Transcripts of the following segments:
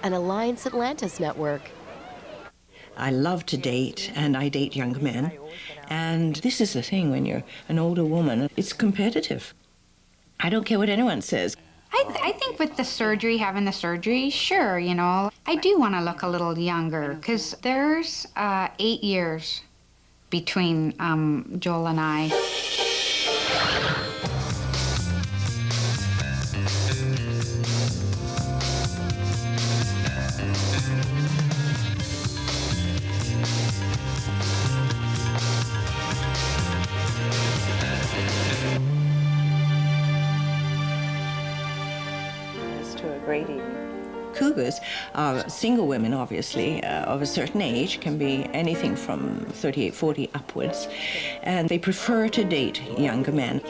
an Alliance Atlantis network. I love to date, and I date younger men. And this is the thing, when you're an older woman, it's competitive. I don't care what anyone says. I think with the surgery, having the surgery, sure, you know, I do want to look a little younger, because there's 8 years between Joel and I. To a great evening. Cougars are single women, obviously, of a certain age, can be anything from 38, 40 upwards, and they prefer to date younger men.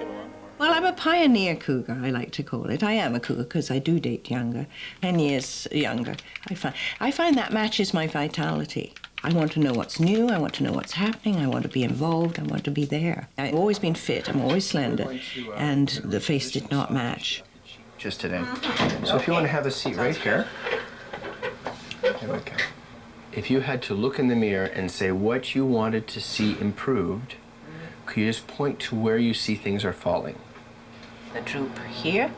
Well, I'm a pioneer cougar, I like to call it. I am a cougar because I do date younger, 10 years younger. I find that matches my vitality. I want to know what's new, I want to know what's happening, I want to be involved, I want to be there. I've always been fit, I'm always slender, and the face did not match. Just today. So if you want to have a seat right here. There we go. If you had to look in the mirror and say what you wanted to see improved, could you just point to where you see things are falling? The droop here,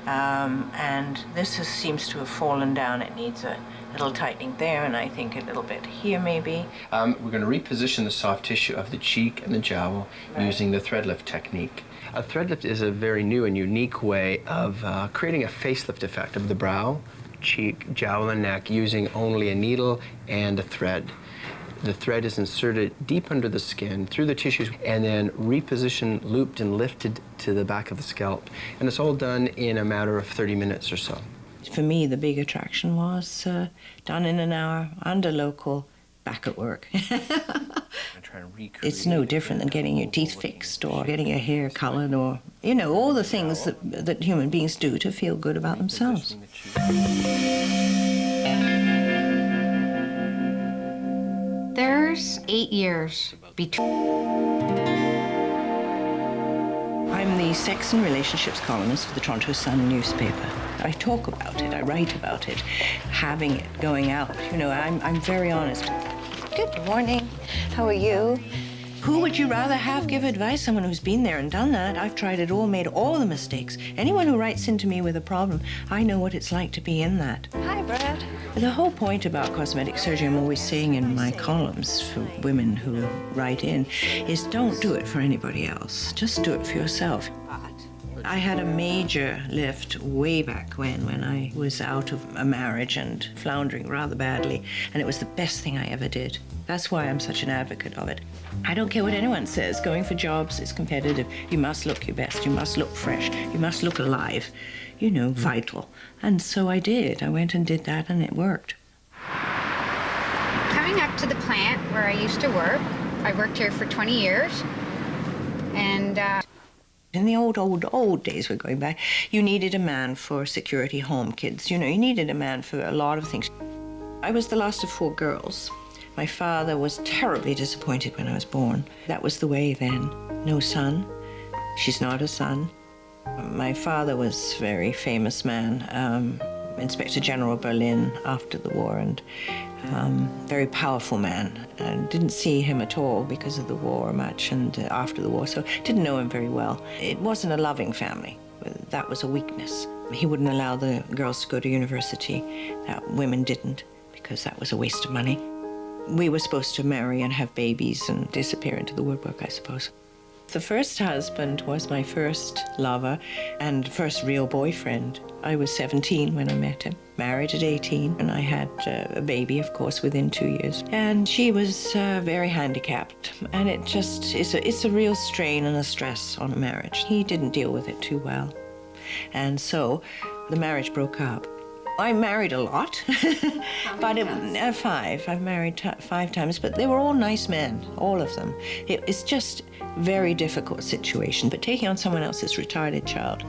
and this seems to have fallen down. It needs a little tightening there, and I think a little bit here maybe. We're going to reposition the soft tissue of the cheek and the jowl using the ThreadLift technique. A ThreadLift is a very new and unique way of creating a facelift effect of the brow, cheek, jowl, and neck using only a needle and a thread. The thread is inserted deep under the skin, through the tissues, and then repositioned, looped, and lifted to the back of the scalp. And it's all done in a matter of 30 minutes or so. For me, the big attraction was done in an hour, under local, back at work. It's no different than getting your teeth fixed or getting your hair colored or, you know, all the things that human beings do to feel good about themselves. There's 8 years between. I'm the sex and relationships columnist for the Toronto Sun newspaper. I talk about it, I write about it, having it, going out. You know, I'm very honest. Good morning. How are you? Who would you rather have give advice? Someone who's been there and done that. I've tried it all, made all the mistakes. Anyone who writes into me with a problem, I know what it's like to be in that. Hi, Brad. The whole point about cosmetic surgery, I'm always saying in my columns for women who write in, is don't do it for anybody else. Just do it for yourself. I had a major lift way back when I was out of a marriage and floundering rather badly, and it was the best thing I ever did. That's why I'm such an advocate of it. I don't care what anyone says. Going for jobs is competitive. You must look your best. You must look fresh. You must look alive, you know, vital. And so I did. I went and did that, and it worked. Coming up to the plant where I used to work, I worked here for 20 years, and in the old days, we're going back, you needed a man for security, home kids. You know, you needed a man for a lot of things. I was the last of 4 girls. My father was terribly disappointed when I was born. That was the way then. No son. She's not a son. My father was a very famous man, Inspector General Berlin after the war, and very powerful man. I didn't see him at all because of the war much and after the war, so didn't know him very well. It wasn't a loving family. That was a weakness. He wouldn't allow the girls to go to university. Women didn't, because that was a waste of money. We were supposed to marry and have babies and disappear into the woodwork, I suppose. The first husband was my first lover and first real boyfriend. I was 17 when I met him, married at 18, and I had a baby, of course, within 2 years. And she was very handicapped, and it just it's a real strain and a stress on a marriage. He didn't deal with it too well, and so the marriage broke up. I married a lot, but 5. I've married 5 times, but they were all nice men, all of them. It's just a very difficult situation, but taking on someone else's retarded child,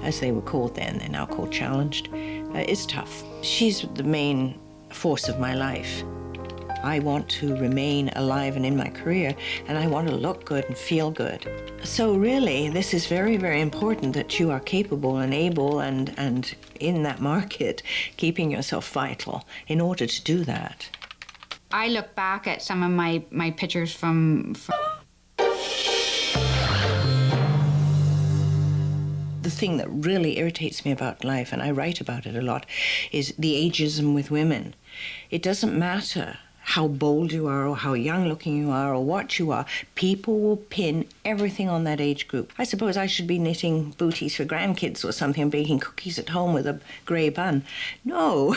as they were called then, they're now called challenged, is tough. She's the main force of my life. I want to remain alive and in my career, and I want to look good and feel good. So really, this is very, very important that you are capable and able and in that market, keeping yourself vital in order to do that. I look back at some of my pictures from The thing that really irritates me about life, and I write about it a lot, is the ageism with women. It doesn't matter how bold you are or how young looking you are or what you are, people will pin everything on that age group. I suppose I should be knitting booties for grandkids or something and baking cookies at home with a grey bun. No.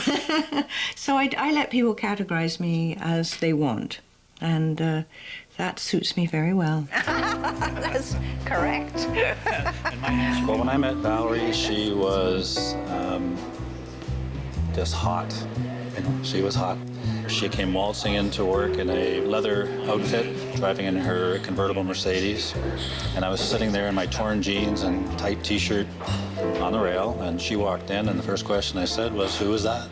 So I let people categorize me as they want, and that suits me very well. That's correct. Well, when I met Valerie, she was just hot. You know, she was hot. She came waltzing into work in a leather outfit, driving in her convertible Mercedes. And I was sitting there in my torn jeans and tight t-shirt on the rail, and she walked in, and the first question I said was, "Who is that?"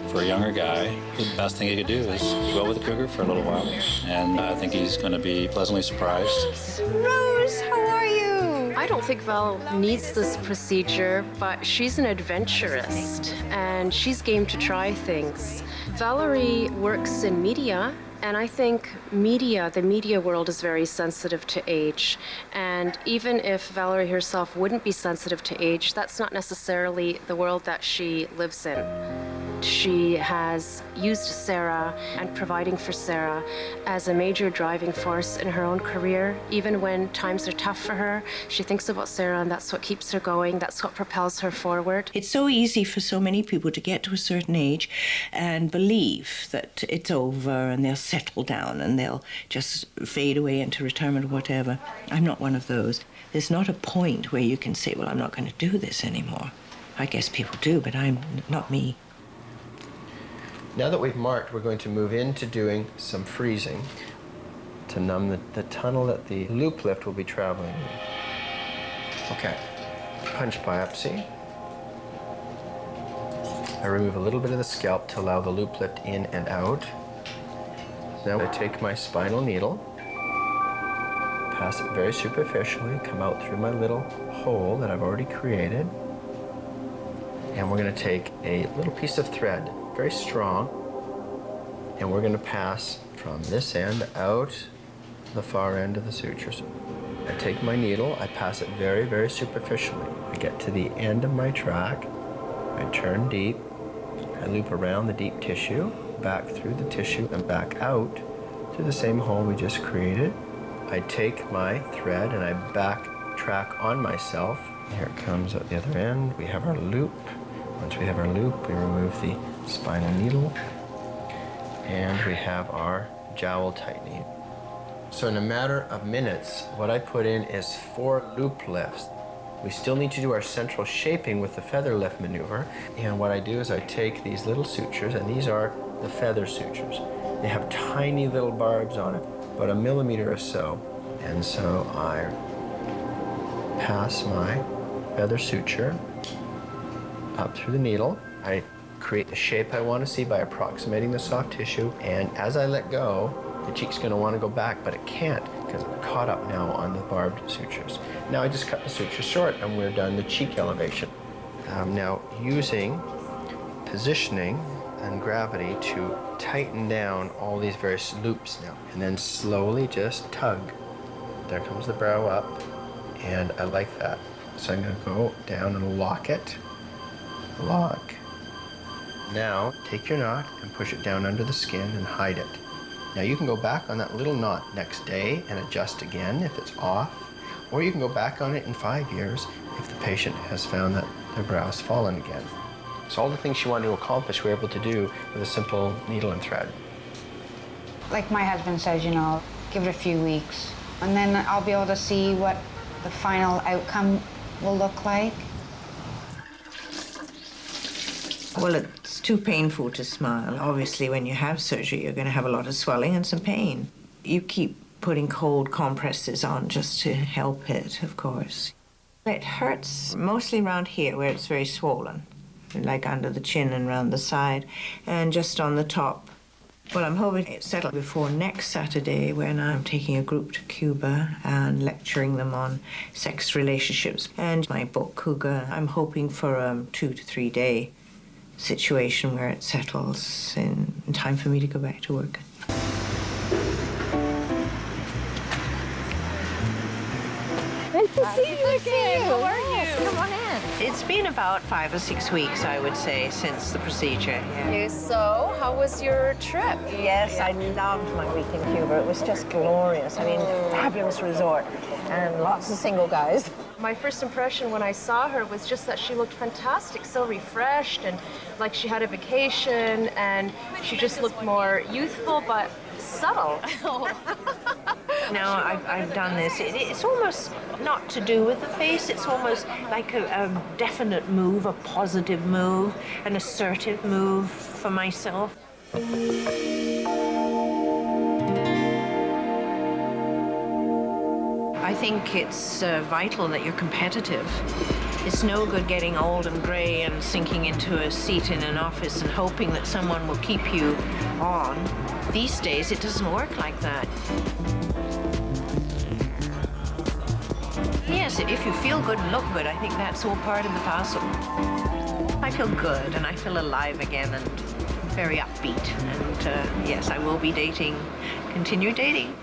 For a younger guy, the best thing he could do is go with the cougar for a little while. And I think he's going to be pleasantly surprised. Rose, how are you? I don't think Val needs this procedure, but she's an adventurist and she's game to try things. Valerie works in media, and I think the media world is very sensitive to age. And even if Valerie herself wouldn't be sensitive to age, that's not necessarily the world that she lives in. She has used Sarah and providing for Sarah as a major driving force in her own career. Even when times are tough for her, she thinks about Sarah, and that's what keeps her going. That's what propels her forward. It's so easy for so many people to get to a certain age and believe that it's over and they'll settle down and they'll just fade away into retirement or whatever. I'm not one of those. There's not a point where you can say, well, I'm not going to do this anymore. I guess people do, but I'm not me. Now that we've marked, we're going to move into doing some freezing to numb the tunnel that the loop lift will be traveling in. Okay, punch biopsy. I remove a little bit of the scalp to allow the loop lift in and out. Now I take my spinal needle, pass it very superficially, come out through my little hole that I've already created. And we're going to take a little piece of thread, very strong, and we're going to pass from this end out the far end of the sutures. I take my needle, I pass it very, very superficially. I get to the end of my track, I turn deep, I loop around the deep tissue, back through the tissue and back out to the same hole we just created. I take my thread and I backtrack on myself. Here it comes at the other end. We have our loop. Once we have our loop, we remove the spinal needle and we have our jowl tightening. So in a matter of minutes, what I put in is 4 loop lifts. We still need to do our central shaping with the feather lift maneuver. And what I do is I take these little sutures, and these are the feather sutures. They have tiny little barbs on it, about 1 millimeter or so. And so I pass my feather suture up through the needle. I create the shape I want to see by approximating the soft tissue. And as I let go, the cheek's going to want to go back, but it can't because it's caught up now on the barbed sutures. Now I just cut the suture short and we're done the cheek elevation. Now using positioning and gravity to tighten down all these various loops now, and then slowly just tug. There comes the brow up, and I like that. So I'm going to go down and lock it. Lock. Now take your knot and push it down under the skin and hide it. Now you can go back on that little knot next day and adjust again if it's off, or you can go back on it in 5 years if the patient has found that their brow has fallen again. So all the things she wanted to accomplish, we're able to do with a simple needle and thread. like my husband says, you know, give it a few weeks, and then I'll be able to see what the final outcome will look like. Well, it's too painful to smile. Obviously, when you have surgery, you're going to have a lot of swelling and some pain. You keep putting cold compresses on just to help it, of course. It hurts mostly around here where it's very swollen, like under the chin and around the side, and just on the top Well, I'm hoping it's settled before next Saturday when I'm taking a group to Cuba and lecturing them on sex relationships. And my book, Cougar, I'm hoping for a 2 to 3 day situation where it settles in time for me to go back to work. Nice to see you again. How are you? Come on in. It's been about 5 or 6 weeks, I would say, since the procedure. Yeah. Okay, so how was your trip? Yes, I loved my week in Cuba. It was just glorious. I mean, fabulous resort and lots of single guys. My first impression when I saw her was just that she looked fantastic, so refreshed and like she had a vacation, and she just looked more youthful but subtle. Now I've done this. It's almost not to do with the face. It's almost like a definite move, a positive move, an assertive move for myself. I think it's vital that you're competitive. It's no good getting old and grey and sinking into a seat in an office and hoping that someone will keep you on. These days, it doesn't work like that. Yes, if you feel good and look good, I think that's all part of the parcel. I feel good and I feel alive again and very upbeat. And yes, I will be dating, continue dating.